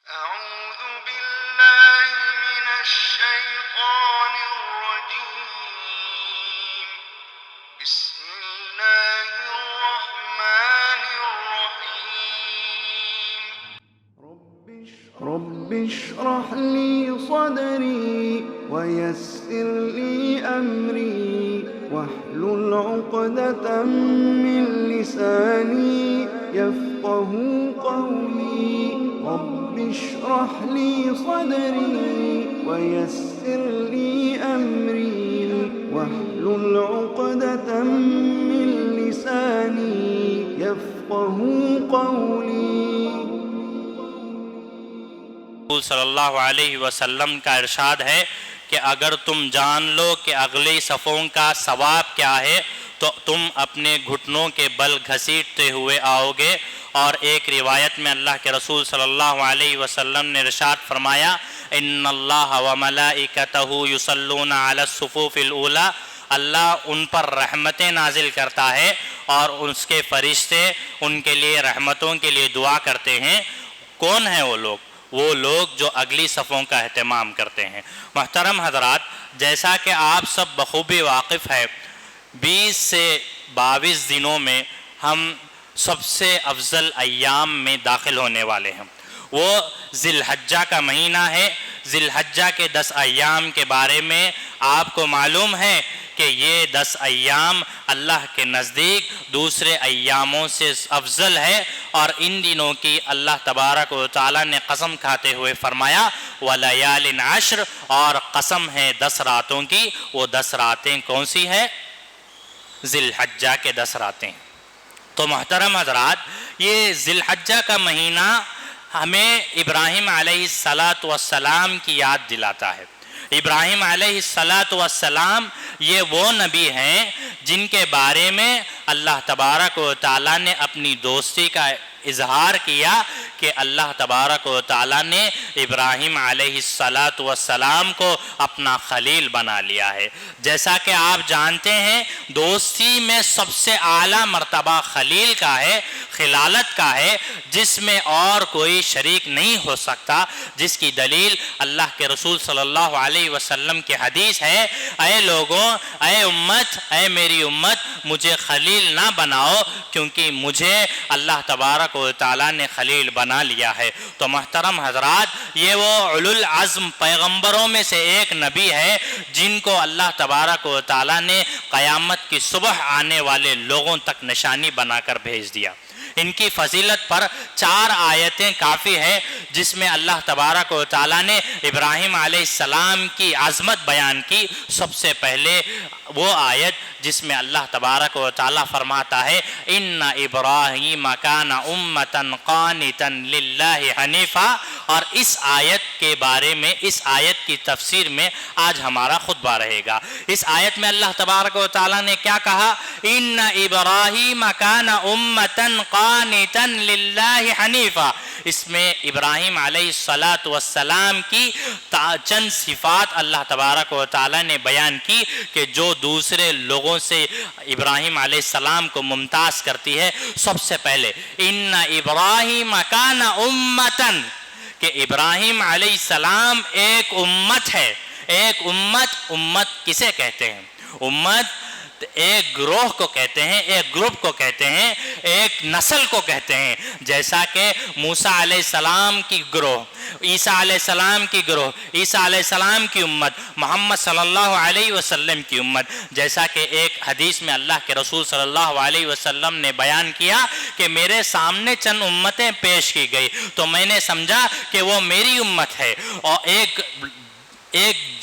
أعوذ بالله من الشيطان الرجيم. بسم الله الرحمن الرحيم. رب اشرح لي صدري ويسر لي أمري واحلل عقدة من لساني يفقه قولي. رب اشرح لي صدري ويسر لي أمري واحلل عقدة من لساني يفقه قولي. رسول صلی اللہ علیہ وسلم کا ارشاد ہے کہ اگر تم جان لو کہ اگلی صفوں کا ثواب کیا ہے تو تم اپنے گھٹنوں کے بل گھسیٹتے ہوئے آؤ گے. اور ایک روایت میں اللہ کے رسول صلی اللہ علیہ وسلم نے ارشاد فرمایا ان اللہ وملائکتہ یصلون علی الصفوف الاولی، اللہ ان پر رحمتیں نازل کرتا ہے اور اس کے فرشتے ان کے لیے رحمتوں کے لیے دعا کرتے ہیں. کون ہیں وہ لوگ؟ وہ لوگ جو اگلی صفوں کا اہتمام کرتے ہیں. محترم حضرات، جیسا کہ آپ سب بخوبی واقف ہے، 20 سے 22 دنوں میں ہم سب سے افضل ایام میں داخل ہونے والے ہیں. وہ ذی الحجہ کا مہینہ ہے. ذی الحجہ کے 10 ایام کے بارے میں آپ کو معلوم ہے کہ یہ 10 ایام اللہ کے نزدیک دوسرے ایاموں سے افضل ہے، اور ان دنوں کی اللہ تبارک و تعالیٰ نے قسم کھاتے ہوئے فرمایا وَلَيَالٍ عَشْرٍ، اور قسم ہے 10 راتوں کی. وہ 10 راتیں کون سی ہیں؟ ذی الحجہ کے 10 راتیں. تو محترم حضرات، یہ ذی الحجہ کا مہینہ ہمیں ابراہیم علیہ السلام کی یاد دلاتا ہے. ابراہیم علیہ السلام یہ وہ نبی ہیں جن کے بارے میں اللہ تبارک و تعالیٰ نے اپنی دوستی کا اظہار کیا کہ اللہ تبارک و تعالیٰ نے ابراہیم علیہ السلام کو اپنا خلیل بنا لیا ہے. جیسا کہ آپ جانتے ہیں، دوستی میں سب سے اعلیٰ مرتبہ خلیل کا ہے، خلالت کا ہے، جس میں اور کوئی شریک نہیں ہو سکتا، جس کی دلیل اللہ کے رسول صلی اللہ علیہ وسلم کی حدیث ہے اے لوگوں، اے امت، اے میری امت، مجھے خلیل نہ بناؤ کیونکہ مجھے اللہ تبارک و تعالیٰ نے خلیل بنا لیا ہے. تو محترم حضرات، یہ وہ اولو العزم پیغمبروں میں سے ایک نبی ہے جن کو اللہ تبارک و تعالیٰ نے قیامت کی صبح آنے والے لوگوں تک نشانی بنا کر بھیج دیا. ان کی فضیلت پر 4 آیتیں کافی ہے جس میں اللہ تبارک و تعالیٰ نے ابراہیم علیہ السلام کی عظمت بیان کی. سب سے پہلے وہ آیت جس میں اللہ تبارک و تعالیٰ فرماتا ہے ان ابراہیم کان امۃ قانتا للہ حنیفا. اور اس آیت کے بارے میں، اس آیت کی تفسیر میں آج ہمارا خطبہ رہے گا. اس آیت میں اللہ تبارک و تعالیٰ نے کیا کہا؟ ان ابراہیم کان امۃ قانتا للہ حنیفا. اس میں ابراہیم علیہ السلام کی چند صفات اللہ تبارک و تعالیٰ نے بیان کی کہ جو دوسرے لوگوں سے ابراہیم علیہ السلام کو ممتاز کرتی ہے. سب سے پہلے ان ابراہیم کان امتاً، کہ ابراہیم علیہ السلام ایک امت ہے. ایک امت کسے کہتے ہیں؟ امت ایک گروہ کو کہتے ہیں، ایک گروپ کو کہتے ہیں، ایک نسل کو کہتے ہیں. جیسا کہ موسیٰ علیہ السلام کی گروہ، عیسیٰ علیہ السلام کی گروہ، عیسیٰ علیہ السلام کی امت، محمد صلی اللہ علیہ وسلم کی امت. جیسا کہ ایک حدیث میں اللہ کے رسول صلی اللہ علیہ وسلم نے بیان کیا کہ میرے سامنے چند امتیں پیش کی گئی تو میں نے سمجھا کہ وہ میری امت ہے، اور ایک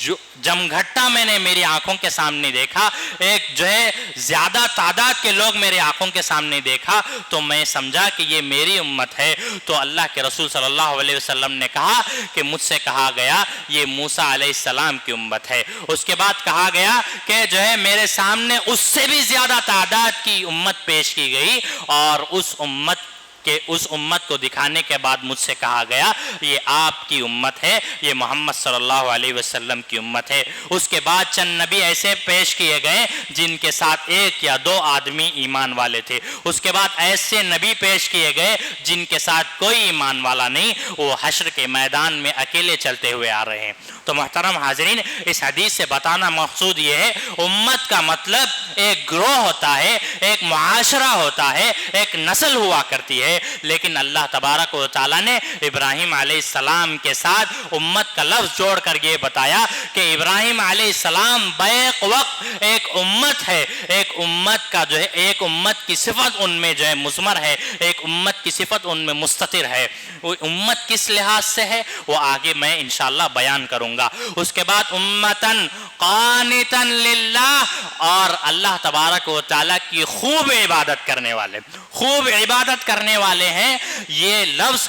جمگھٹا میں نے میری آنکھوں کے سامنے دیکھا، ایک جو ہے زیادہ تعداد کے لوگ میرے آنکھوں کے سامنے دیکھا تو میں سمجھا کہ یہ میری امت ہے. تو اللہ کے رسول صلی اللہ علیہ وسلم نے کہا کہ مجھ سے کہا گیا یہ موسیٰ علیہ السلام کی امت ہے. اس کے بعد کہا گیا کہ جو ہے میرے سامنے اس سے بھی زیادہ تعداد کی امت پیش کی گئی، اور اس امت کہ اس امت کو دکھانے کے بعد مجھ سے کہا گیا یہ آپ کی امت ہے، یہ محمد صلی اللہ علیہ وسلم کی امت ہے۔ اس کے بعد چند نبی ایسے پیش کیے گئے جن کے ساتھ 1 یا 2 آدمی ایمان والے تھے، اس کے بعد ایسے نبی پیش کیے گئے جن کے ساتھ کوئی ایمان والا نہیں، وہ حشر کے میدان میں اکیلے چلتے ہوئے آ رہے ہیں۔ تو محترم حاضرین، اس حدیث سے بتانا مقصود یہ ہے امت کا مطلب ایک گروہ ہوتا ہے، ایک معاشرہ ہوتا ہے، ایک نسل ہوا کرتی ہے، لیکن اللہ تبارک و تعالیٰ نے ابراہیم علیہ السلام کے ساتھ امت کا لفظ جوڑ کر یہ بتایا کہ ابراہیم علیہ السلام بیک وقت ایک امت ہے، ایک امت کا جو ہے ایک امت کی صفت ان میں جو ہے مضمر ہے، ایک امت کی صفت ان میں مستتر ہے۔ وہ امت کس لحاظ سے ہے وہ آگے میں انشاءاللہ بیان کروں گا۔ اس کے بعد امتن قانتن للہ، اور اللہ تبارک و تعالیٰ کی خوب عبادت کرنے والے، خوب عبادت کرنے والے ہیں۔ یہ لفظ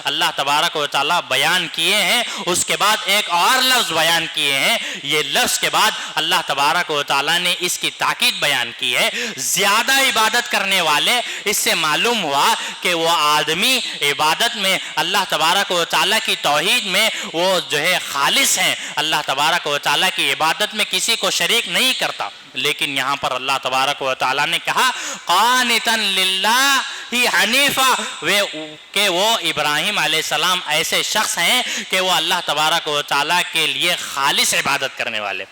اللہ تبارک و تعالیٰ بیان کیے ہیں۔ اس کے بعد ایک اور لفظ بیان کیے ہیں، یہ لفظ کے بعد اللہ تبارک و تعالیٰ نے اس کی تاکید بیان کی ہے، زیادہ عبادت کرنے والے۔ اس سے معلوم ہوا کہ وہ آدمی عبادت میں اللہ تبارک و تعالیٰ کی توحید میں وہ جو ہے خالص ہیں، اللہ تبارک و تعالیٰ کی عبادت میں کسی کو شریک نہیں کرتا۔ لیکن یہاں پر اللہ تبارک و تعالیٰ نے کہا قانتن للہ ہی حنیفہ، کہ وہ ابراہیم علیہ السلام ایسے شخص ہیں کہ وہ اللہ تبارک و تعالیٰ کے لیے خالص عبادت کرنے والے۔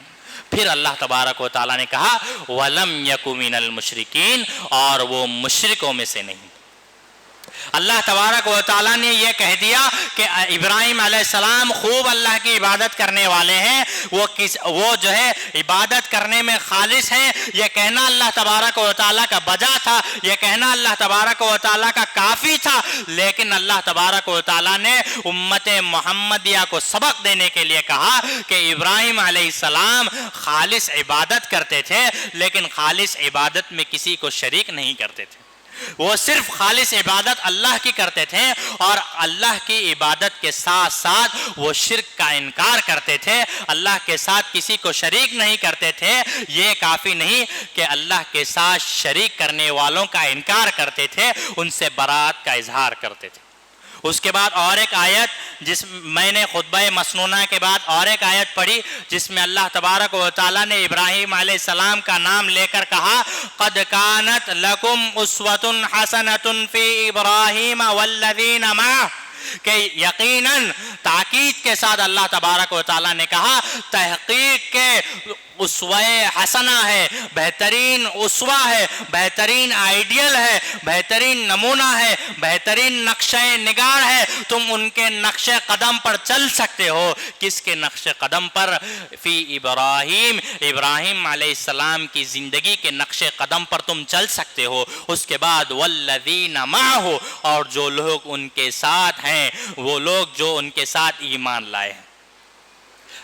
پھر اللہ تبارک و تعالیٰ نے کہا وَلَمْ يَكُ مِنَ الْمُشْرِكِينَ، اور وہ مشرکوں میں سے نہیں۔ اللہ تبارک و تعالیٰ نے یہ کہہ دیا کہ ابراہیم علیہ السلام خوب اللہ کی عبادت کرنے والے ہیں، وہ جو ہے عبادت کرنے میں خالص ہیں۔ یہ کہنا اللہ تبارک و تعالیٰ کا بجا تھا، یہ کہنا اللہ تبارک و تعالیٰ کا کافی تھا، لیکن اللہ تبارک و تعالیٰ نے امت محمدیہ کو سبق دینے کے لیے کہا کہ ابراہیم علیہ السلام خالص عبادت کرتے تھے، لیکن خالص عبادت میں کسی کو شریک نہیں کرتے تھے۔ وہ صرف خالص عبادت اللہ کی کرتے تھے، اور اللہ کی عبادت کے ساتھ ساتھ وہ شرک کا انکار کرتے تھے، اللہ کے ساتھ کسی کو شریک نہیں کرتے تھے۔ یہ کافی نہیں کہ اللہ کے ساتھ شریک کرنے والوں کا انکار کرتے تھے، ان سے برات کا اظہار کرتے تھے۔ اس کے بعد اور ایک آیت میں نے خطبہ مسنونہ کے بعد اور ایک آیت پڑھی جس میں اللہ تبارک و تعالیٰ نے ابراہیم علیہ السلام کا نام لے کر کہا قد کانت لکم اسوۃ حسنۃ فی ابراہیم والذین معہ، کہ یقیناً تاکید کے ساتھ اللہ تبارک و تعالیٰ نے کہا تحقیق کے اسوہ حسنہ ہے، بہترین اسوہ ہے، بہترین آئیڈیل ہے، بہترین نمونہ ہے، بہترین نقشہ نگار ہے، تم ان کے نقش قدم پر چل سکتے ہو۔ کس کے نقش قدم پر؟ فی ابراہیم، ابراہیم علیہ السلام کی زندگی کے نقش قدم پر تم چل سکتے ہو۔ اس کے بعد والذین معہ، اور جو لوگ ان کے ساتھ ہیں، وہ لوگ جو ان کے ساتھ ایمان لائے ہیں۔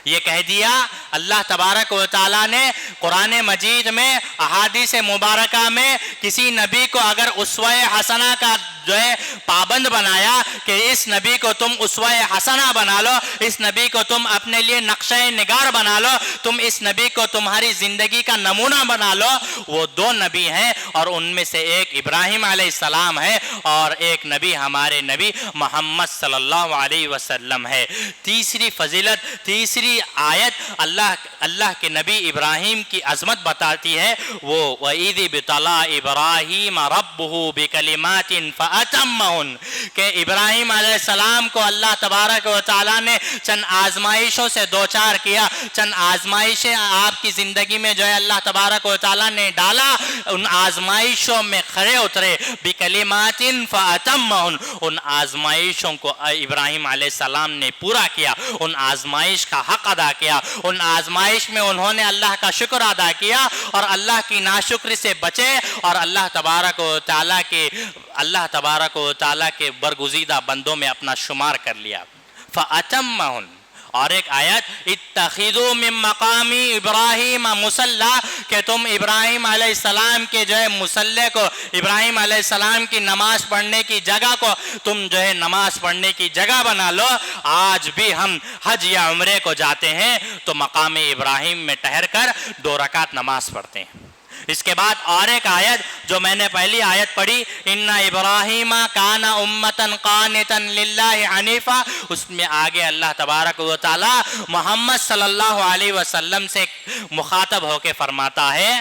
یہ کہہ دیا اللہ تبارک و تعالیٰ نے قرآن مجید میں، احادیث مبارکہ میں کسی نبی کو اگر اسوہ حسنہ کا جو ہے پابند بنایا کہ اس نبی کو تم اسوہ حسنہ بنا لو، اس نبی کو تم اپنے لیے نقشہ نگار بنا لو، تم اس نبی کو تمہاری زندگی کا نمونہ بنا لو، وہ 2 نبی ہیں، اور ان میں سے ایک ابراہیم علیہ السلام ہے اور ایک نبی ہمارے نبی محمد صلی اللہ علیہ وسلم ہے۔ تیسری فضیلت، تیسری آیت اللہ کے نبی ابراہیم کی عظمت بتاتی ہے، وہ وَإِذِ ابْتَلَىٰ إِبْرَاهِيمَ رَبُّهُ بِكَلِمَاتٍ فَأَتَمَّهُنَّ، کہ ابراہیم علیہ السلام کو اللہ تبارک و تعالیٰ نے چند آزمائشوں سے دوچار کیا، چند آزمائشیں آپ کی زندگی میں جو ہے اللہ تبارک و تعالیٰ نے ڈالا، ان آزمائشوں میں کھڑے اترے، بِكَلِمَاتٍ فَأَتَمَّهُنَّ، ان آزمائشوں کو ابراہیم علیہ السلام نے پورا کیا، ان آزمائش کا حق ادا کیا، ان آزمائش میں انہوں نے اللہ کا شکر ادا کیا اور اللہ کی ناشکری سے بچے، اور اللہ تبارک و تعالیٰ کے برگزیدہ بندوں میں اپنا شمار کر لیا۔ فَأَتَمَّهُنَّ، اور ایک آیت اتخذوا من مقام ابراہیم مصلی، کہ تم ابراہیم علیہ السلام کے جو ہے مصلی کو، ابراہیم علیہ السلام کی نماز پڑھنے کی جگہ کو تم جو ہے نماز پڑھنے کی جگہ بنا لو۔ آج بھی ہم حج یا عمرے کو جاتے ہیں تو مقام ابراہیم میں ٹھہر کر 2 رکعت نماز پڑھتے ہیں۔ اس کے بعد اور ایک آیت جو میں نے پہلی آیت پڑھی، ان ابراہیم کان امتن قانتا للہ حنیفا، اس میں آگے اللہ تبارک و تعالی محمد صلی اللہ علیہ وسلم سے مخاطب ہو کے فرماتا ہے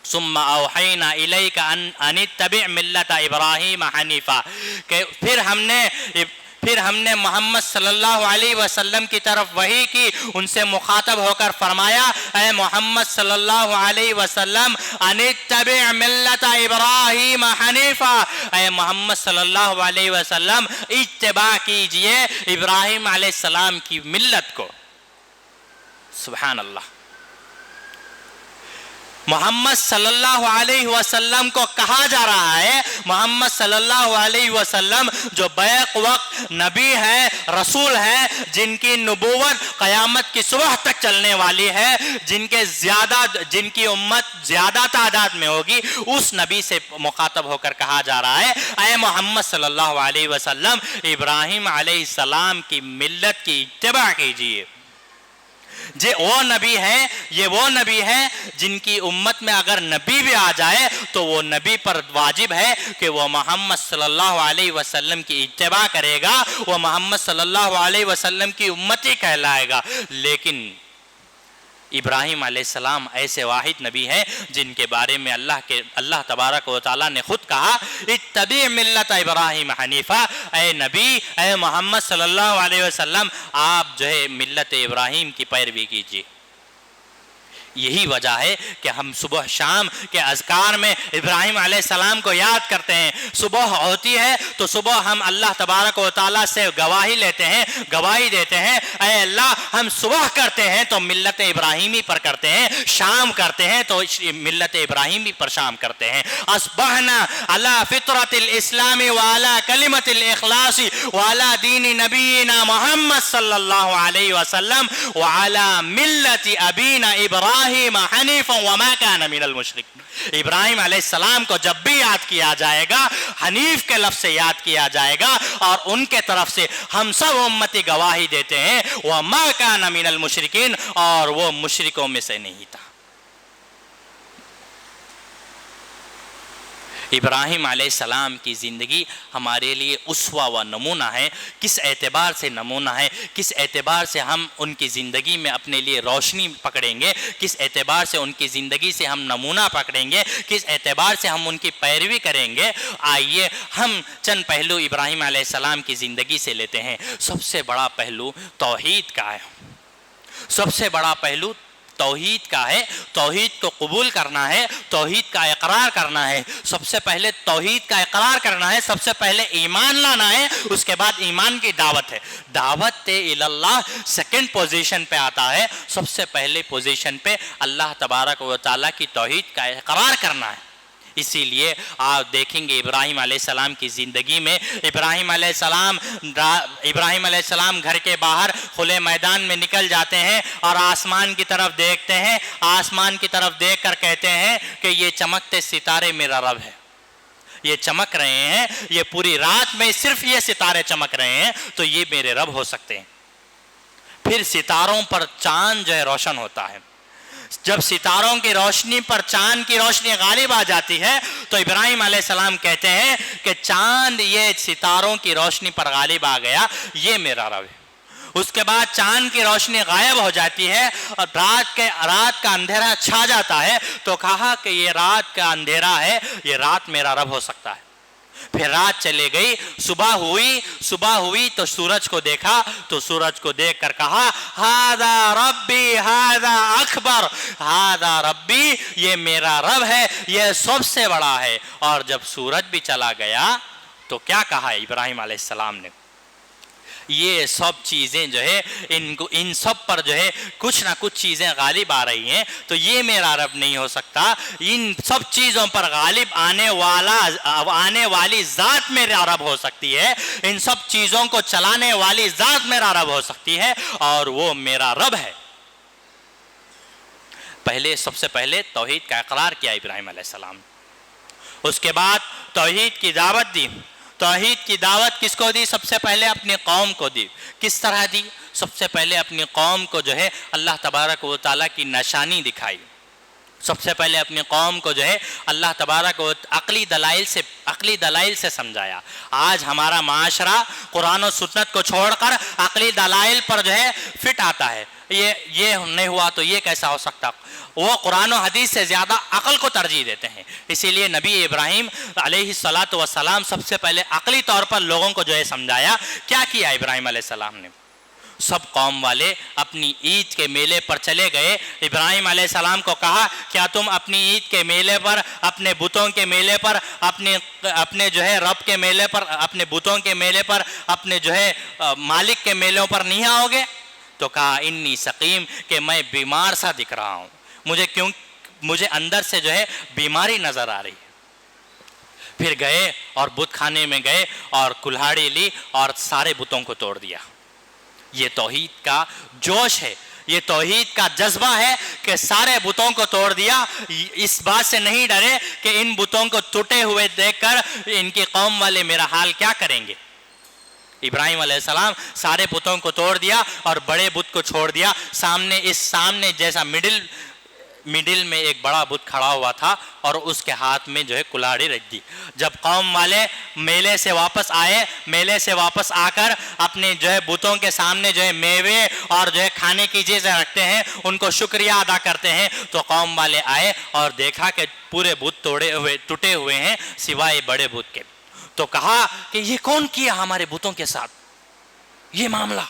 ثم اوحینا الیک ان اتبع ملت ابراہیم حنیفا، کہ پھر ہم نے محمد صلی اللہ علیہ وسلم کی طرف وحی کی، ان سے مخاطب ہو کر فرمایا اے محمد صلی اللہ علیہ وسلم ان اتبع ملت ابراہیم حنیفا، اے محمد صلی اللہ علیہ وسلم اتباع کیجئے ابراہیم علیہ السلام کی ملت کو۔ سبحان اللہ، محمد صلی اللہ علیہ وسلم کو کہا جا رہا ہے، محمد صلی اللہ علیہ وسلم جو بیک وقت نبی ہے، رسول ہے، جن کی نبوت قیامت کی صبح تک چلنے والی ہے، جن کی امت زیادہ تعداد میں ہوگی، اس نبی سے مخاطب ہو کر کہا جا رہا ہے اے محمد صلی اللہ علیہ وسلم ابراہیم علیہ السلام کی ملت کی اتباع کیجیے۔ یہ وہ نبی ہے جن کی امت میں اگر نبی بھی آ جائے تو وہ نبی پر واجب ہے کہ وہ محمد صلی اللہ علیہ وسلم کی اتباع کرے گا، وہ محمد صلی اللہ علیہ وسلم کی امتی کہلائے گا۔ لیکن ابراہیم علیہ السلام ایسے واحد نبی ہیں جن کے بارے میں اللہ تبارک و تعالیٰ نے خود کہا اتبع ملت ابراہیم حنیفہ، اے نبی، اے محمد صلی اللہ علیہ وسلم آپ جو ہے ملت ابراہیم کی پیروی کیجیے۔ یہی وجہ ہے کہ ہم صبح شام کے اذکار میں ابراہیم علیہ السلام کو یاد کرتے ہیں۔ صبح ہوتی ہے تو صبح ہم اللہ تبارک و تعالیٰ سے گواہی دیتے ہیں اے اللہ ہم صبح کرتے ہیں تو ملت ابراہیمی پر کرتے ہیں، شام کرتے ہیں تو ملت ابراہیمی پر شام کرتے ہیں۔ اصبحنا علی فطرت الاسلام وعلی کلمت الاخلاص وعلی دین نبینا محمد صلی اللہ علیہ وسلم وعلی ملت ابینا ابراہیم حنیفا وما کان من المشرکین۔ ابراہیم علیہ السلام کو جب بھی یاد کیا جائے گا حنیف کے لفظ سے یاد کیا جائے گا، اور ان کے طرف سے ہم سب امتی گواہی دیتے ہیں وما کان من المشرکین، اور وہ مشرکوں میں سے نہیں تھا۔ ابراہیم علیہ السلام کی زندگی ہمارے لیے اسوہ و نمونہ ہے۔ کس اعتبار سے نمونہ ہے؟ کس اعتبار سے ہم ان کی زندگی میں اپنے لیے روشنی پکڑیں گے؟ کس اعتبار سے ان کی زندگی سے ہم نمونہ پکڑیں گے؟ کس اعتبار سے ہم ان کی پیروی کریں گے؟ آئیے ہم چند پہلو ابراہیم علیہ السلام کی زندگی سے لیتے ہیں۔ سب سے بڑا پہلو توحید کا ہے، سب سے بڑا پہلو توحید کا ہے۔ توحید کو قبول کرنا ہے، توحید کا اقرار کرنا ہے۔ سب سے پہلے توحید کا اقرار کرنا ہے، سب سے پہلے ایمان لانا ہے، اس کے بعد ایمان کی دعوت ہے۔ دعوت اللہ سیکنڈ پوزیشن پہ آتا ہے، سب سے پہلے پوزیشن پہ اللہ تبارک و تعالیٰ کی توحید کا اقرار کرنا ہے۔ اسی لیے آپ دیکھیں گے ابراہیم علیہ السلام کی زندگی میں ابراہیم علیہ السلام گھر کے باہر کھلے میدان میں نکل جاتے ہیں اور آسمان کی طرف دیکھتے ہیں، آسمان کی طرف دیکھ کر کہتے ہیں کہ یہ چمکتے ستارے میرا رب ہے، یہ چمک رہے ہیں، یہ پوری رات میں صرف یہ ستارے چمک رہے ہیں تو یہ میرے رب ہو سکتے ہیں۔ پھر ستاروں پر چاند جو ہے روشن ہوتا ہے، جب ستاروں کی روشنی پر چاند کی روشنی غالب آ جاتی ہے تو ابراہیم علیہ السلام کہتے ہیں کہ چاند یہ ستاروں کی روشنی پر غالب آ گیا، یہ میرا رب ہے۔ اس کے بعد چاند کی روشنی غائب ہو جاتی ہے اور رات کا اندھیرا چھا جاتا ہے تو کہا کہ یہ رات کا اندھیرا ہے، یہ رات میرا رب ہو سکتا ہے۔ پھر رات چلے گئی، صبح ہوئی تو سورج کو دیکھا تو سورج کو دیکھ کر کہا ہذا ربی ہذا اکبر، ہذا ربی یہ میرا رب ہے، یہ سب سے بڑا ہے۔ اور جب سورج بھی چلا گیا تو کیا کہا ابراہیم علیہ السلام نے؟ یہ سب چیزیں جو ہے ان سب پر جو ہے کچھ نہ کچھ چیزیں غالب آ رہی ہیں تو یہ میرا رب نہیں ہو سکتا، ان سب چیزوں پر غالب آنے والی ذات میرا رب ہو سکتی ہے، ان سب چیزوں کو چلانے والی ذات میرا رب ہو سکتی ہے اور وہ میرا رب ہے۔ سب سے پہلے توحید کا اقرار کیا ابراہیم علیہ السلام، اس کے بعد توحید کی دعوت دی۔ توحید کی دعوت کس کو دی؟ سب سے پہلے اپنی قوم کو دی۔ کس طرح دی؟ سب سے پہلے اپنی قوم کو جو ہے اللہ تبارک و تعالیٰ کی نشانی دکھائی۔ سب سے پہلے اپنی قوم کو جو ہے اللہ تبارک کو عقلی دلائل سے سمجھایا۔ آج ہمارا معاشرہ قرآن و سنت کو چھوڑ کر عقلی دلائل پر جو ہے فٹ آتا ہے، یہ نہیں ہوا تو یہ کیسا ہو سکتا، وہ قرآن و حدیث سے زیادہ عقل کو ترجیح دیتے ہیں۔ اسی لیے نبی ابراہیم علیہ السلام سب سے پہلے عقلی طور پر لوگوں کو جو ہے سمجھایا۔ کیا کیا ابراہیم علیہ السلام نے؟ سب قوم والے اپنی عید کے میلے پر چلے گئے۔ ابراہیم علیہ السلام کو کہا کیا تم اپنی عید کے میلے پر، اپنے بتوں کے میلے پر، اپنے جو ہے رب کے میلے پر، اپنے بتوں کے میلے پر، اپنے جو ہے مالک کے میلوں پر نہیں آؤ گے؟ تو کہا انی سقیم، کہ میں بیمار سا دکھ رہا ہوں، مجھے اندر سے جو ہے بیماری نظر آ رہی ہے۔ پھر گئے اور بت خانے میں گئے اور کلہاڑی لی اور سارے بتوں کو توڑ دیا۔ یہ توحید کا جوش ہے، یہ توحید کا جذبہ ہے کہ سارے بتوں کو توڑ دیا۔ اس بات سے نہیں ڈرے کہ ان بتوں کو ٹوٹے ہوئے دیکھ کر ان کی قوم والے میرا حال کیا کریں گے۔ ابراہیم علیہ السلام سارے بتوں کو توڑ دیا اور بڑے بت کو چھوڑ دیا۔ سامنے جیسا مڈل میں ایک بڑا بت کھڑا ہوا تھا اور اس کے ہاتھ میں جو ہے کلاڑی رکھ دی۔ جب قوم والے میلے سے واپس آئے، میلے سے واپس آ کر اپنے جو ہے بتوں کے سامنے جو ہے میوے اور جو ہے کھانے کی چیزیں رکھتے ہیں، ان کو شکریہ ادا کرتے ہیں، تو قوم والے آئے اور دیکھا کہ پورے بت ٹوٹے ہوئے ہیں سوائے بڑے بت کے۔ تو کہا کہ یہ کون کیا ہمارے بتوں کے ساتھ یہ معاملہ؟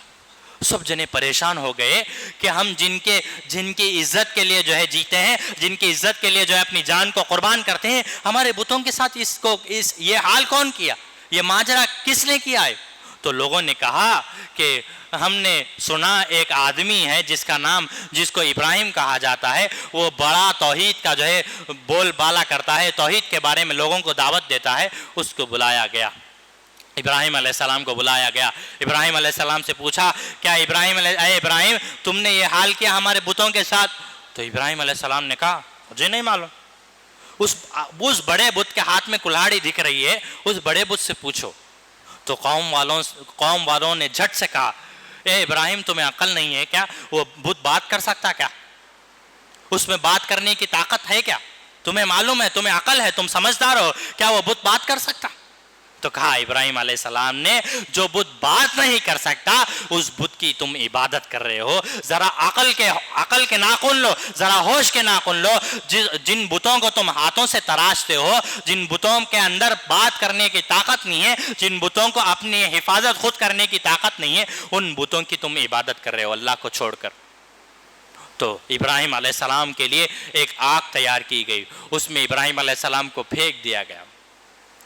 سب جنے پریشان ہو گئے کہ ہم جن کی عزت کے لیے جو ہے جیتے ہیں، جن کی عزت کے لیے جو ہے اپنی جان کو قربان کرتے ہیں، ہمارے بتوں کے ساتھ یہ حال کون کیا، یہ ماجرا کس نے کیا ہے؟ تو لوگوں نے کہا کہ ہم نے سنا ایک آدمی ہے جس کو ابراہیم کہا جاتا ہے، وہ بڑا توحید کا جو ہے بول بالا کرتا ہے، توحید کے بارے میں لوگوں کو دعوت دیتا ہے۔ اس کو بلایا گیا، ابراہیم علیہ السلام کو بلایا گیا۔ ابراہیم علیہ السلام سے پوچھا کیا اے ابراہیم تم نے یہ حال کیا ہمارے بتوں کے ساتھ؟ تو ابراہیم علیہ السلام نے کہا مجھے نہیں معلوم، اس بڑے بت کے ہاتھ میں کلاڑی دکھ رہی ہے، اس بڑے بت سے پوچھو۔ تو قوم والوں نے جھٹ سے کہا اے ابراہیم تمہیں عقل نہیں ہے کیا؟ وہ بت بات کر سکتا کیا؟ اس میں بات کرنے کی طاقت ہے کیا؟ تمہیں معلوم ہے، تمہیں عقل ہے، تم سمجھدار ہو، کیا وہ بت بات کر سکتا؟ تو کہا ابراہیم علیہ السلام نے جو بت بات نہیں کر سکتا اس بت کی تم عبادت کر رہے ہو۔ ذرا عقل کے ناخن لو، ذرا ہوش کے ناخن لو۔ جن بتوں کو تم ہاتھوں سے تراشتے ہو، جن بتوں کے اندر بات کرنے کی طاقت نہیں ہے، جن بتوں کو اپنی حفاظت خود کرنے کی طاقت نہیں ہے، ان بتوں کی تم عبادت کر رہے ہو اللہ کو چھوڑ کر۔ تو ابراہیم علیہ السلام کے لیے ایک آگ تیار کی گئی، اس میں ابراہیم علیہ السلام کو پھینک دیا گیا۔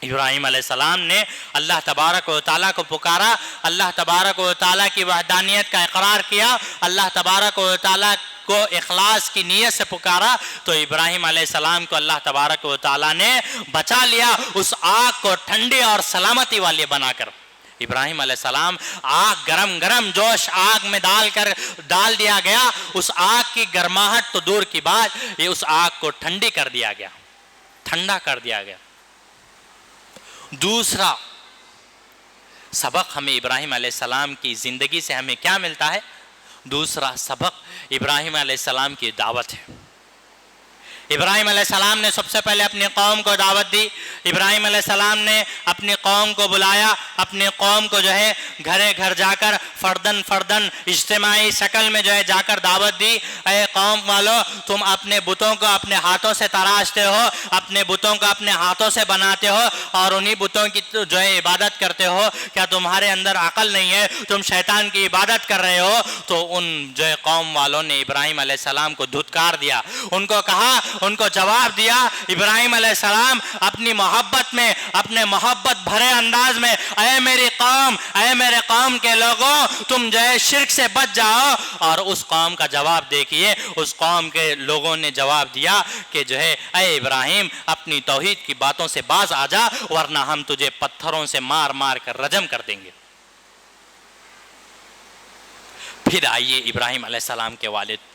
ابراہیم علیہ السلام نے اللہ تبارک و تعالیٰ کو پکارا، اللہ تبارک و تعالیٰ کی وحدانیت کا اقرار کیا، اللہ تبارک و تعالیٰ کو اخلاص کی نیت سے پکارا، تو ابراہیم علیہ السلام کو اللہ تبارک و تعالیٰ نے بچا لیا، اس آگ کو ٹھنڈی اور سلامتی والی بنا کر۔ ابراہیم علیہ السلام آگ گرم جوش آگ میں ڈال دیا گیا، اس آگ کی گرماہٹ تو دور کی بات، یہ اس آگ کو ٹھنڈی کر دیا گیا، ٹھنڈا کر دیا گیا۔ دوسرا سبق ہمیں ابراہیم علیہ السلام کی زندگی سے ہمیں کیا ملتا ہے؟ دوسرا سبق ابراہیم علیہ السلام کی دعوت ہے۔ ابراہیم علیہ السلام نے سب سے پہلے اپنی قوم کو دعوت دی۔ ابراہیم علیہ السلام نے اپنی قوم کو بلایا، اپنی قوم کو جو ہے گھر جا کر فردن اجتماعی شکل میں جو ہے جا کر دعوت دی۔ اے قوم والو، تم اپنے بتوں کو اپنے ہاتھوں سے تراشتے ہو، اپنے بتوں کو اپنے ہاتھوں سے بناتے ہو اور انہی بتوں کی جو ہے عبادت کرتے ہو، کیا تمہارے اندر عقل نہیں ہے؟ تم شیطان کی عبادت کر رہے ہو۔ تو ان جو ہے قوم والوں نے ابراہیم علیہ السلام کو دھتکار دیا، ان کو کہا، ان کو جواب دیا۔ ابراہیم علیہ السلام اپنی محبت میں، اپنے محبت بھرے انداز میں، اے میری قوم، اے میرے قوم کے لوگوں، تم جو ہے شرک سے بچ جاؤ۔ اور اس قوم کا جواب دیکھیے، اس قوم کے لوگوں نے جواب دیا کہ جو ہے اے ابراہیم اپنی توحید کی باتوں سے باز آ جا، ورنہ ہم تجھے پتھروں سے مار کر رجم کر دیں گے۔ پھر آئیے ابراہیم علیہ السلام کے والد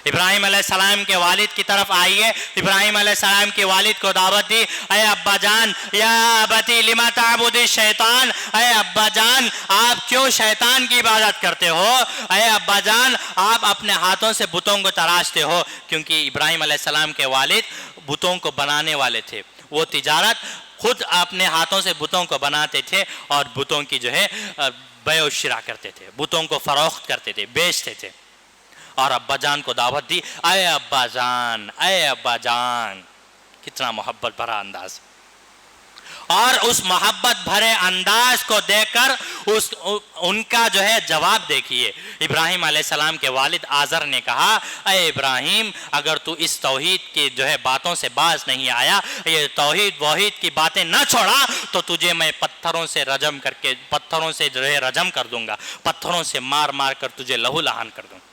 ابراہیم علیہ السلام کے والد کی طرف آئیے. ابراہیم علیہ السلام کے والد کو دعوت دی. اے ابا جان، یا ابتی لما تعبد الشیطان، اے ابا جان آپ کیوں شیطان کی عبادت کرتے ہو؟ اے ابا جان آپ اپنے ہاتھوں سے بتوں کو تراشتے ہو. کیونکہ ابراہیم علیہ السلام کے والد بتوں کو بنانے والے تھے. وہ تجارت خود اپنے ہاتھوں سے بتوں کو بناتے تھے اور بتوں کی جو ہے بیع و شراء کرتے تھے، بتوں کو فروخت کرتے تھے، بیچتے تھے. اور ابا جان کو دعوت دی. اے ابا جان، اے ابا جان. کتنا محبت بھرا انداز. اور اس محبت بھرے انداز کو دیکھ کر ان کا جو ہے جواب دیکھیے. ابراہیم علیہ السلام کے والد آزر نے کہا اے ابراہیم اگر تو اس توحید کی جو ہے باتوں سے باز نہیں آیا، یہ توحید وحید کی باتیں نہ چھوڑا تو تجھے میں پتھروں سے رجم کر کے پتھروں سے جو ہے رجم کر دوں گا، پتھروں سے مار مار کر تجھے لہو لہان کر دوں گا.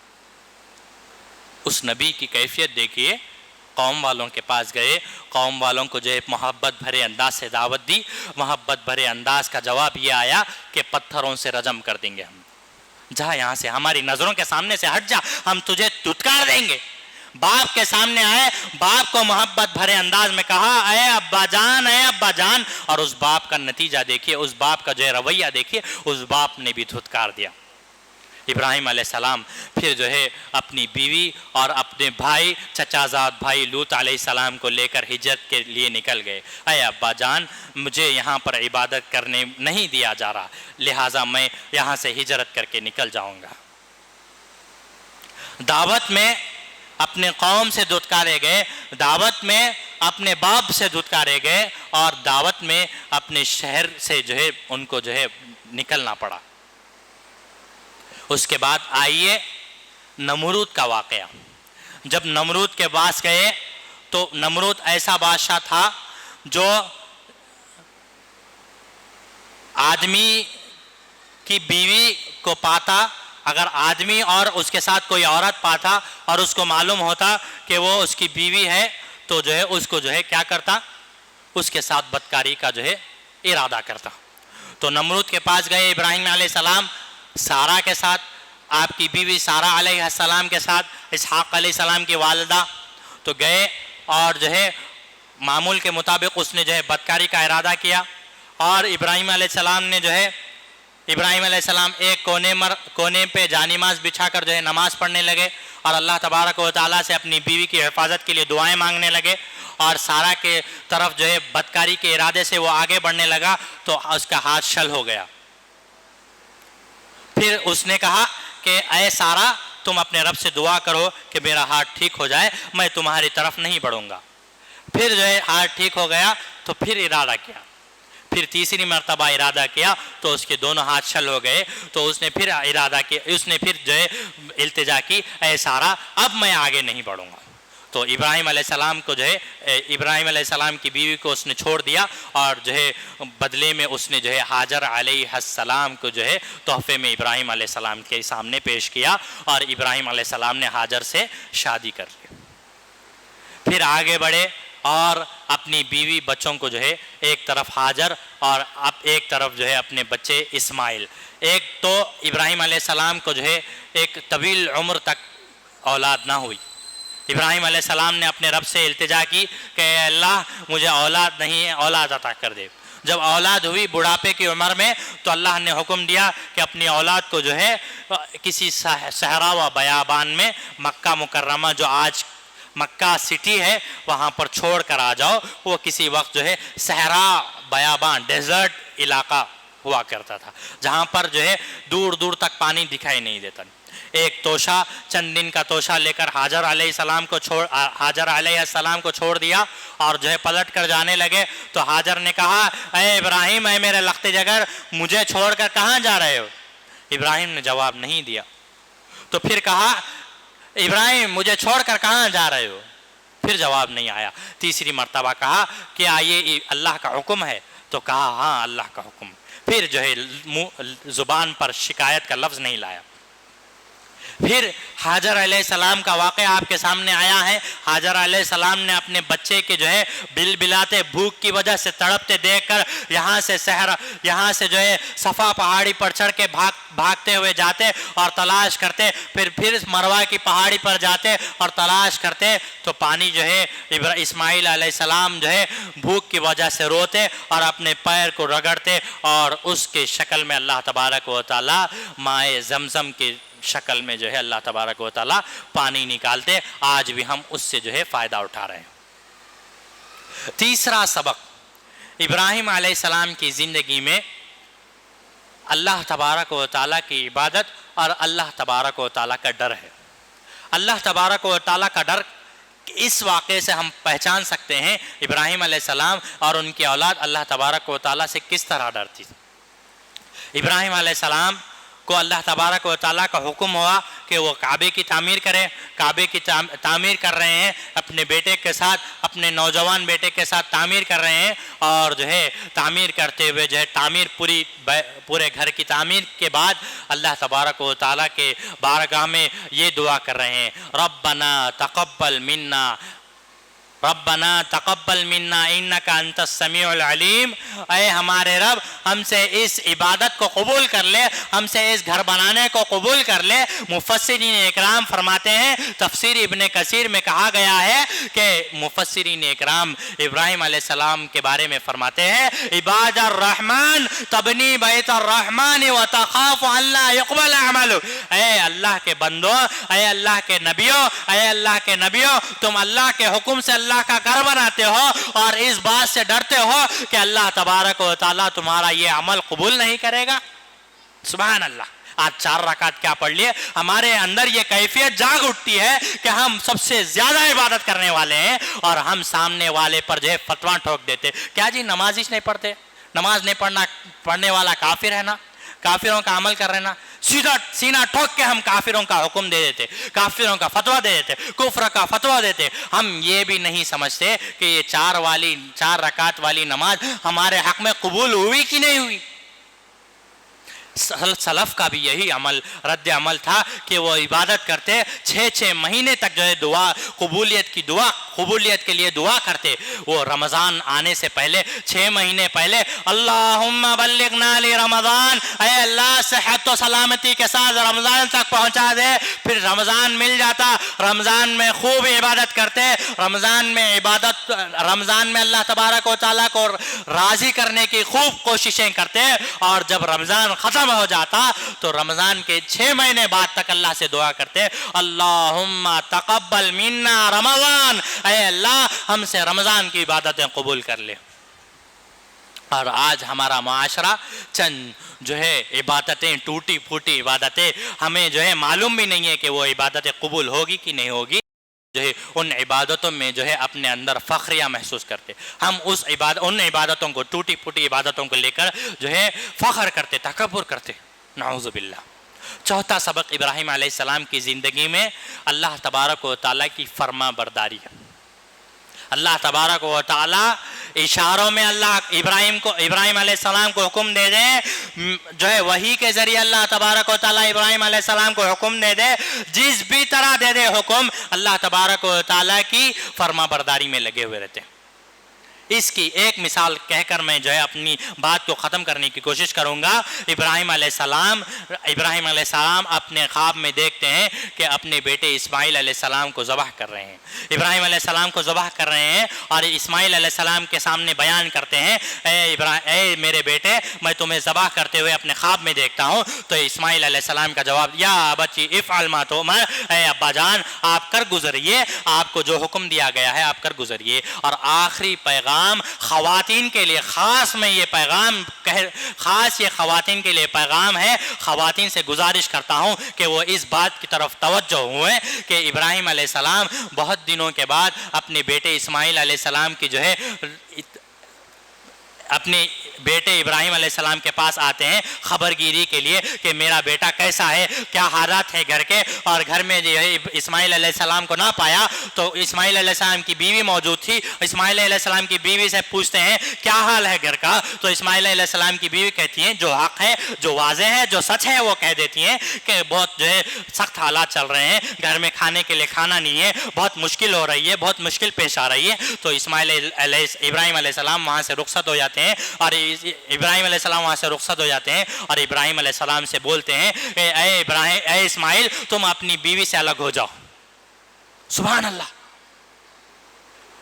اس نبی کی کیفیت دیکھیے. قوم والوں کے پاس گئے، قوم والوں کو جو ہے محبت بھرے انداز سے دعوت دی. محبت بھرے انداز کا جواب یہ آیا کہ پتھروں سے رجم کر دیں گے ہم. جا یہاں سے، ہماری نظروں کے سامنے سے ہٹ جا، ہم تجھے دھتکار دیں گے. باپ کے سامنے آئے، باپ کو محبت بھرے انداز میں کہا اے ابا جان، اے ابا جان. اور اس باپ کا نتیجہ دیکھیے، اس باپ کا جو ہے رویہ دیکھیے. اس باپ نے بھی دھتکار دیا. ابراہیم علیہ السلام پھر جو ہے اپنی بیوی اور اپنے بھائی چچا زاد بھائی لوط علیہ السلام کو لے کر ہجرت کے لیے نکل گئے. اے ابا جان مجھے یہاں پر عبادت کرنے نہیں دیا جا رہا، لہٰذا میں یہاں سے ہجرت کر کے نکل جاؤں گا. دعوت میں اپنے قوم سے دھتکارے گئے، دعوت میں اپنے باپ سے دھتکارے گئے، اور دعوت میں اپنے شہر سے جو ہے ان کو جو ہے نکلنا پڑا. اس کے بعد آئیے نمرود کا واقعہ. جب نمرود کے پاس گئے تو نمرود ایسا بادشاہ تھا جو آدمی کی بیوی کو پاتا، اگر آدمی اور اس کے ساتھ کوئی عورت پاتا اور اس کو معلوم ہوتا کہ وہ اس کی بیوی ہے تو جو ہے اس کو جو ہے کیا کرتا، اس کے ساتھ بدکاری کا جو ہے ارادہ کرتا. تو نمرود کے پاس گئے ابراہیم علیہ السلام سارا کے ساتھ، آپ کی بیوی سارا علیہ السلام کے ساتھ، اسحاق علیہ السلام کی والدہ. تو گئے اور جو ہے معمول کے مطابق اس نے جو ہے بدکاری کا ارادہ کیا. اور ابراہیم علیہ السلام نے جو ہے ابراہیم علیہ السلام ایک کونے پہ جانماز بچھا کر جو ہے نماز پڑھنے لگے اور اللہ تبارک و تعالیٰ سے اپنی بیوی کی حفاظت کے لیے دعائیں مانگنے لگے. اور سارا کے طرف جو ہے بدکاری کے ارادے سے وہ آگے بڑھنے لگا تو اس کا ہاتھ شل ہو گیا. پھر اس نے کہا کہ اے سارا تم اپنے رب سے دعا کرو کہ میرا ہاتھ ٹھیک ہو جائے، میں تمہاری طرف نہیں بڑھوں گا. پھر جو ہے ہاتھ ٹھیک ہو گیا تو پھر ارادہ کیا، پھر تیسری مرتبہ ارادہ کیا تو اس کے دونوں ہاتھ شل ہو گئے. تو اس نے پھر ارادہ کیا، اس نے پھر جو ہے التجا کی اے سارا اب میں آگے نہیں بڑھوں گا. تو ابراہیم علیہ السلام کو جو ہے ابراہیم علیہ السلام کی بیوی کو اس نے چھوڑ دیا اور جو ہے بدلے میں اس نے جو ہے ہاجر علیہ السلام کو جو ہے تحفے میں ابراہیم علیہ السلام کے سامنے پیش کیا اور ابراہیم علیہ السلام نے ہاجر سے شادی کر لی. پھر آگے بڑھے اور اپنی بیوی بچوں کو جو ہے ایک طرف ہاجر اور اب ایک طرف جو ہے اپنے بچے اسماعیل. ایک تو ابراہیم علیہ السلام کو جو ہے ایک طویل عمر تک اولاد نہ ہوئی. ابراہیم علیہ السلام نے اپنے رب سے التجا کی کہ اے اللہ مجھے اولاد نہیں ہے، اولاد عطا کر دے. جب اولاد ہوئی بڑھاپے کی عمر میں تو اللہ نے حکم دیا کہ اپنی اولاد کو جو ہے کسی صحرا و بیابان میں مکہ مکرمہ جو آج مکہ سٹی ہے وہاں پر چھوڑ کر آ جاؤ. وہ کسی وقت جو ہے صحرا بیابان ڈیزرٹ علاقہ ہوا کرتا تھا جہاں پر جو ہے دور دور تک پانی دکھائی نہیں دیتا. ایک توشہ چند دن کا توشہ لے کر حاجر علیہ السلام کو چھوڑ دیا اور جو ہے پلٹ کر جانے لگے. تو حاجر نے کہا اے ابراہیم، اے میرے لخت جگر، مجھے چھوڑ کر کہاں جا رہے ہو؟ ابراہیم نے جواب نہیں دیا. تو پھر کہا ابراہیم مجھے چھوڑ کر کہاں جا رہے ہو؟ پھر جواب نہیں آیا. تیسری مرتبہ کہا کیا یہ اللہ کا حکم ہے؟ تو کہا ہاں اللہ کا حکم. پھر جو ہے زبان پر شکایت کا لفظ نہیں لایا. پھر حاجر علیہ السلام کا واقعہ آپ کے سامنے آیا ہے. حاجر علیہ السلام نے اپنے بچے کے جو ہے بلبلاتے بھوک کی وجہ سے تڑپتے دیکھ کر یہاں سے جو ہے صفا پہاڑی پر چڑھ کے بھاگتے ہوئے جاتے اور تلاش کرتے, پھر مروہ کی پہاڑی پر جاتے اور تلاش کرتے, تو پانی جو ہے اسماعیل علیہ السلام جو ہے بھوک کی وجہ سے روتے اور اپنے پیر کو رگڑتے اور اس کے شکل میں اللہ تبارک و تعالی مائے زمزم کی شکل میں جو ہے اللہ تبارک و تعالی پانی نکالتے. آج بھی ہم اس سے جو ہے فائدہ اٹھا رہے ہیں. تیسرا سبق ابراہیم علیہ السلام کی زندگی میں اللہ تبارک و تعالیٰ کی عبادت اور اللہ تبارک و تعالیٰ کا ڈر ہے. اللہ تبارک و تعالیٰ کا ڈر اس واقعے سے ہم پہچان سکتے ہیں ابراہیم علیہ السلام اور ان کی اولاد اللہ تبارک و تعالیٰ سے کس طرح ڈرتی. ابراہیم علیہ السلام کو اللہ تبارک و تعالیٰ کا حکم ہوا کہ وہ کعبے کی تعمیر کریں. کعبے کی تعمیر کر رہے ہیں اپنے بیٹے کے ساتھ, اپنے نوجوان بیٹے کے ساتھ تعمیر کر رہے ہیں, اور جو ہے تعمیر کرتے ہوئے جو ہے پورے گھر کی تعمیر کے بعد اللہ تبارک و تعالیٰ کے بارگاہ میں یہ دعا کر رہے ہیں, ربنا تقبل منا انک انت السمیع العلیم. اے ہمارے رب ہم سے اس عبادت کو قبول کر لے, ہم سے اس گھر بنانے کو قبول کر لے. مفسرین اکرام فرماتے ہیں, تفسیر ابن کثیر میں کہا گیا ہے کہ مفسرین اکرام ابراہیم علیہ السلام کے بارے میں فرماتے ہیں, عباد الرحمن تبنی بیت الرحمن وتخاف اللہ يقبل عمل. اے اللہ کے بندوں, اے اللہ کے نبیوں, تم اللہ کے حکم سے اللہ کا گھر بناتے ہو اور اس بات سے ڈرتے ہو کہ اللہ تبارک و تعالیٰ تمہارا یہ عمل قبول نہیں کرے گا. سبحان اللہ. آج 4 رکعت کیا پڑھ لیے, ہمارے اندر یہ کیفیت جاگ اٹھتی ہے کہ ہم سب سے زیادہ عبادت کرنے والے ہیں اور ہم سامنے والے پر جو ہے فتویٰ ٹھوک دیتے. کیا جی نماز ہی نہیں پڑھتے, نماز نہیں پڑھنے والا کافر ہے نا, کافروں کا عمل کر رہے نا. سینہ ٹھوک کے ہم کافروں کا حکم دے دیتے, کافروں کا فتویٰ دے دیتے, کفر کا فتویٰ دیتے. ہم یہ بھی نہیں سمجھتے کہ یہ 4 رکعت والی نماز ہمارے حق میں قبول ہوئی کہ نہیں ہوئی. سلف کا بھی یہی رد عمل تھا کہ وہ عبادت کرتے 6 مہینے تک جو ہے قبولیت کے لیے دعا کرتے. وہ رمضان آنے سے پہلے 6 مہینے پہلے اللہم بلغنا لی رمضان, اے اللہ صحت و سلامتی کے ساتھ رمضان تک پہنچا دے. پھر رمضان مل جاتا, رمضان میں خوب عبادت کرتے, رمضان میں اللہ تبارک و تعالیٰ کو راضی کرنے کی خوب کوششیں کرتے, اور جب رمضان ختم ہو جاتا تو رمضان کے 6 مہینے بعد تک اللہ سے دعا کرتے, اللہم تقبل منا رمضان, اے اللہ ہم سے رمضان کی عبادتیں قبول کر لے. اور آج ہمارا معاشرہ چند جو ہے عبادتیں, ٹوٹی پھوٹی عبادتیں, ہمیں جو ہے معلوم بھی نہیں ہے کہ وہ عبادتیں قبول ہوگی کہ نہیں ہوگی, جو ہے ان عبادتوں میں جو ہے اپنے اندر فخریہ محسوس کرتے. ہم ان عبادتوں کو, ٹوٹی پھوٹی عبادتوں کو لے کر جو ہے فخر کرتے, تکبر کرتے. نعوذ باللہ. چوتھا سبق ابراہیم علیہ السلام کی زندگی میں اللہ تبارک و تعالیٰ کی فرما برداری ہے. اللہ تبارک و تعالیٰ اشاروں میں ابراہیم علیہ السلام کو حکم دے دے, جو ہے وحی کے ذریعے اللہ تبارک و تعالیٰ ابراہیم علیہ السلام کو حکم دے دے, جس بھی طرح دے دے حکم, اللہ تبارک و تعالیٰ کی فرما برداری میں لگے ہوئے رہتے. اس کی ایک مثال کہہ کر میں جو ہے اپنی بات کو ختم کرنے کی کوشش کروں گا. ابراہیم علیہ السلام اپنے خواب میں دیکھتے ہیں کہ اپنے بیٹے اسماعیل علیہ السلام کو ذبح کر رہے ہیں. ابراہیم علیہ السلام کو ذبح کر رہے ہیں اور اسماعیل علیہ السلام کے سامنے بیان کرتے ہیں, اے میرے بیٹے, میں تمہیں ذبح کرتے ہوئے اپنے خواب میں دیکھتا ہوں. تو اسماعیل علیہ السلام کا جواب, یا ابتی افعل ما تؤمر, اے ابا جان آپ کر گزریے, آپ کو جو حکم دیا گیا ہے آپ کر گزریے. اور آخری پیغام خواتین کے لیے, خاص یہ خواتین کے لیے پیغام ہے. خواتین سے گزارش کرتا ہوں کہ وہ اس بات کی طرف توجہ ہوئے کہ ابراہیم علیہ السلام بہت دنوں کے بعد اپنے بیٹے اسماعیل علیہ السلام کی جو ہے اپنے بیٹے ابراہیم علیہ السلام کے پاس آتے ہیں خبر گیری کے لیے کہ میرا بیٹا کیسا ہے، کیا حالات ہے گھر کے، اور گھر میں جو ہے اسماعیل علیہ السلام کو نہ پایا تو اسماعیل علیہ السلام کی بیوی موجود تھی، اسماعیل علیہ السلام کی بیوی سے پوچھتے ہیں کیا حال ہے گھر کا، تو اسماعیل علیہ السلام کی بیوی کہتی ہیں جو حق ہے، جو واضح ہے، جو سچ ہے وہ کہہ دیتی ہیں کہ بہت جو ہے سخت حالات چل رہے ہیں، گھر میں کھانے کے لیے کھانا نہیں ہے، بہت مشکل ہو رہی ہے، بہت مشکل پیش آ رہی ہے۔ تو ابراہیم علیہ السلام وہاں سے رخصت ہو جاتے ہیں، اور ابراہیم علیہ السلام وہاں سے رخصت ہو جاتے ہیں اور ابراہیم علیہ السلام سے بولتے ہیں اے اسماعیل تم اپنی بیوی سے الگ ہو جاؤ۔ سبحان اللہ،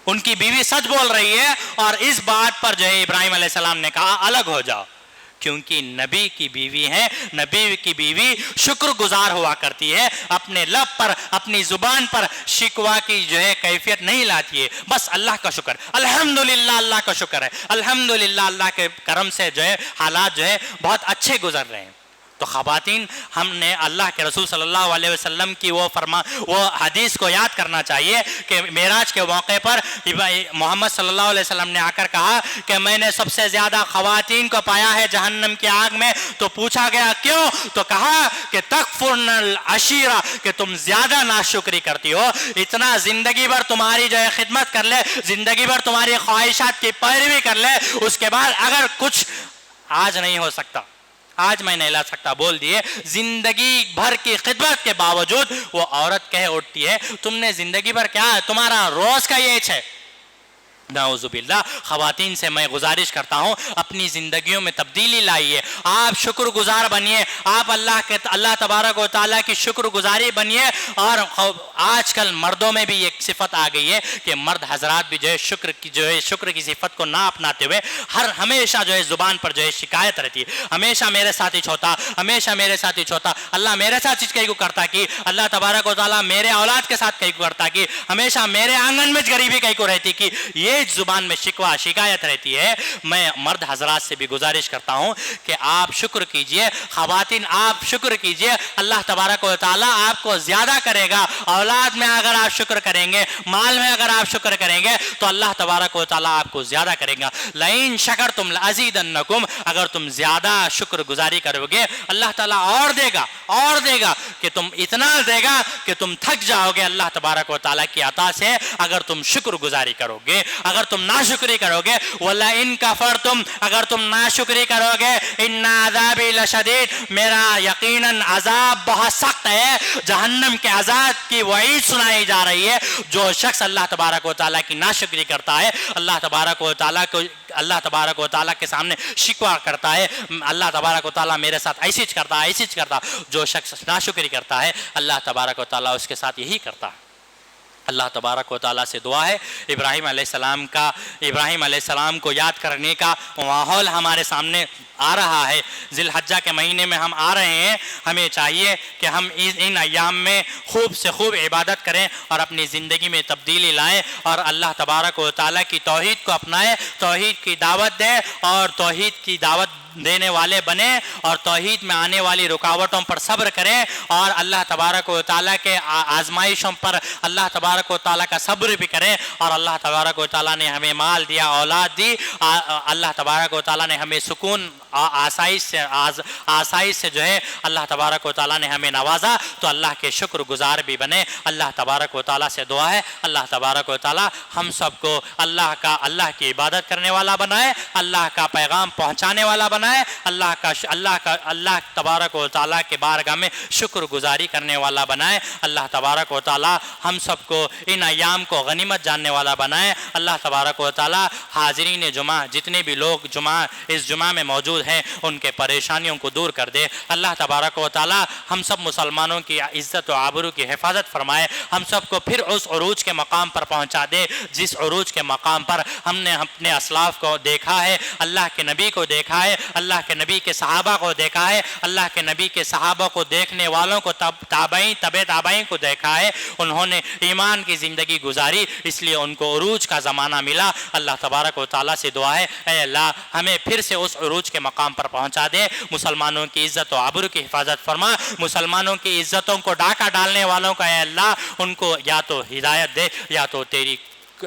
ان کی بیوی سچ بول رہی ہے، اور اس بات پر جو ہے ابراہیم علیہ السلام نے کہا الگ ہو جاؤ، کیونکہ نبی کی بیوی ہے، نبی کی بیوی شکر گزار ہوا کرتی ہے، اپنے لب پر اپنی زبان پر شکوہ کی جو ہے کیفیت نہیں لاتی ہے، بس اللہ کا شکر، الحمدللہ اللہ کا شکر ہے، الحمدللہ اللہ کے کرم سے جو ہے حالات جو ہے بہت اچھے گزر رہے ہیں۔ تو خواتین، ہم نے اللہ کے رسول صلی اللہ علیہ وسلم کی وہ حدیث کو یاد کرنا چاہیے کہ معراج کے موقع پر محمد صلی اللہ علیہ وسلم نے آ کر کہا کہ میں نے سب سے زیادہ خواتین کو پایا ہے جہنم کی آگ میں، تو پوچھا گیا کیوں، تو کہا کہ تکفرن العشیرہ، کہ تم زیادہ ناشکری کرتی ہو، اتنا زندگی بھر تمہاری جو ہے خدمت کر لے، زندگی بھر تمہاری خواہشات کی پیروی کر لے، اس کے بعد اگر کچھ آج نہیں ہو سکتا، آج میں نہیں لا سکتا بول دیے، زندگی بھر کی خدمت کے باوجود وہ عورت کہہ اٹھتی ہے تم نے زندگی بھر کیا ہے، تمہارا روز کا یہ ہے۔ نعوذ باللہ، خواتین سے میں گزارش کرتا ہوں اپنی زندگیوں میں تبدیلی لائیے، آپ شکر گزار بنیے، آپ اللہ تبارک و تعالیٰ کی شکر گزاری بنیے۔ اور آج کل مردوں میں بھی ایک صفت آ گئی ہے کہ مرد حضرات بھی جو ہے شکر کی صفت کو نہ اپناتے ہوئے ہمیشہ جو ہے زبان پر جو ہے شکایت رہتی ہے، ہمیشہ میرے ساتھ ہی چھوتا، ہمیشہ میرے ساتھ ہی چھوتا، اللہ میرے ساتھ چیز کہیں کو کرتا کی، اللہ تبارک و تعالیٰ میرے اولاد کے ساتھ کہیں کو کرتا کی، ہمیشہ میرے آنگن میں غریبی کہیں کو رہتی کی، یہ زبان میں شکوہ شکایت رہتی ہے۔ میں مرد حضرات سے بھی گزارش کرتا ہوں کہ آپ شکر کیجئے، خواتین آپ شکر کیجئے، اللہ تبارک و تعالیٰ آپ کو زیادہ کرے گا، اولاد میں اگر آپ شکر کریں گے، مال میں اگر آپ شکر کریں گے تو اللہ تبارک و تعالیٰ آپ کو زیادہ کرے گا۔ لئن شکرتم لازیدنکم، اگر تم زیادہ شکر گزاری کرو گے اللہ تعالیٰ اور دے گا کہ تم اتنا دے گا کہ تم تھک جاؤ گے اللہ تبارک و تعالیٰ کی عطا سے، اگر تم شکر گزاری کرو گے۔ اگر تم ناشکری کرو گے، وَلَئِن كَفَرْتُمْ، اگر تم ناشکری کرو گے، إِنَّ عَذَابِي لَشَدِيدٌ، میرا یقیناً عذاب بہت سخت ہے۔ جہنم کے عذاب کی وعید سنائی جا رہی ہے، جو شخص اللہ تبارک و تعالیٰ کی ناشکری کرتا ہے، اللہ تبارک و تعالیٰ کے سامنے شکوہ کرتا ہے، اللہ تبارک و تعالیٰ میرے ساتھ ایسی کرتا، جو شخص ناشکری کرتا ہے اللہ تبارک و تعالیٰ اس کے ساتھ یہی کرتا ہے۔ اللہ تبارک و تعالیٰ سے دعا ہے ابراہیم علیہ السلام کو یاد کرنے کا ماحول ہمارے سامنے آ رہا ہے، ذی الحجہ کے مہینے میں ہم آ رہے ہیں، ہمیں چاہیے کہ ہم ان ایام میں خوب سے خوب عبادت کریں اور اپنی زندگی میں تبدیلی لائیں اور اللہ تبارک و تعالیٰ کی توحید کو اپنائیں، توحید کی دعوت دیں اور توحید کی دعوت دینے والے بنیں اور توحید میں آنے والی رکاوٹوں پر صبر کریں اور اللہ تبارک و تعالیٰ کے آزمائشوں پر اللہ تبارک و تعالیٰ کا صبر بھی کریں۔ اور اللہ تبارک و تعالیٰ نے ہمیں مال دیا، اولاد دی، اللہ تبارک و تعالیٰ نے ہمیں سکون آسائش سے جو ہے اللہ تبارک و تعالیٰ نے ہمیں نوازا، تو اللہ کے شکر گزار بھی بنے۔ اللہ تبارک و تعالیٰ سے دعا ہے اللہ تبارک و تعالیٰ ہم سب کو اللہ کی عبادت کرنے والا بنائے، اللہ کا پیغام پہنچانے والا بنائے، اللہ تبارک و تعالیٰ کے بارگاہ میں شکر گزاری کرنے والا بنائے۔ اللہ تبارک و تعالیٰ ہم سب کو ان ایام کو غنیمت جاننے والا بنائے۔ اللہ تبارک و تعالیٰ حاضرین جمعہ جتنے بھی لوگ اس جمعہ میں موجود ہیں ان کے پریشانیوں کو دور کر دے۔ اللہ تبارک و تعالیٰ ہم سب مسلمانوں کی عزت و آبرو کی حفاظت فرمائے، ہم سب کو پھر اس عروج کے مقام پر پہنچا دے جس عروج کے مقام پر ہم نے اپنے اسلاف کو دیکھا ہے، اللہ کے نبی کو دیکھا ہے، اللہ کے نبی کے صحابہ کو دیکھا ہے، اللہ کے نبی کے صحابہ کو دیکھنے والوں کو تابعین کو دیکھا ہے، انہوں نے ایمان کی زندگی گزاری، اس لیے ان کو عروج کا زمانہ ملا۔ اللہ تبارک و تعالیٰ سے دعا ہے اے اللہ ہمیں پھر سے اس عروج کے مقام پر پہنچا دے، مسلمانوں کی عزت و آبرو کی حفاظت فرما، مسلمانوں کی عزتوں کو ڈاکہ ڈالنے والوں کا اے اللہ ان کو یا تو ہدایت دے یا تو تیری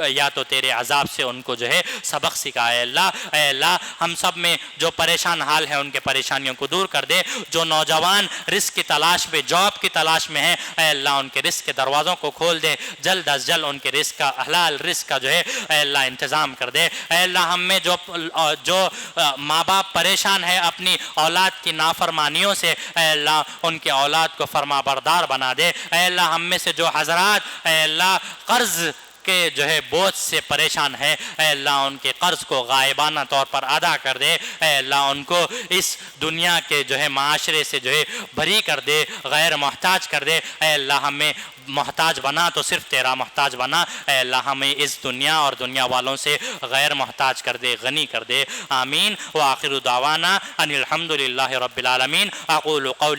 یا تو تیرے عذاب سے ان کو جو ہے سبق سکھا۔ اے اللہ ہم سب میں جو پریشان حال ہے ان کے پریشانیوں کو دور کر دے، جو نوجوان رزق کی تلاش میں، جاب کی تلاش میں ہیں، اے اللہ ان کے رزق کے دروازوں کو کھول دے، جلد از جلد ان کے رزق کا، حلال رزق کا جو ہے اے اللہ انتظام کر دے۔ اے اللہ ہم میں جو ماں باپ پریشان ہے اپنی اولاد کی نافرمانیوں سے، اے اللہ ان کے اولاد کو فرما بردار بنا دے۔ اے اللہ ہم میں سے جو حضرات اے اللہ قرض کے جو ہے بوجھ سے پریشان ہے، اے اللہ ان کے قرض کو غائبانہ طور پر ادا کر دے۔ اے اللہ ان کو اس دنیا کے جو ہے معاشرے سے جو ہے بری کر دے، غیر محتاج کر دے۔ اے اللہ ہمیں محتاج بنا تو صرف تیرا محتاج بنا۔ اے اللہ ہمیں اس دنیا اور دنیا والوں سے غیر محتاج کر دے، غنی کر دے۔ آمین۔ وآخر دعوانا ان الحمد للہ رب العالمین۔ اقول قولی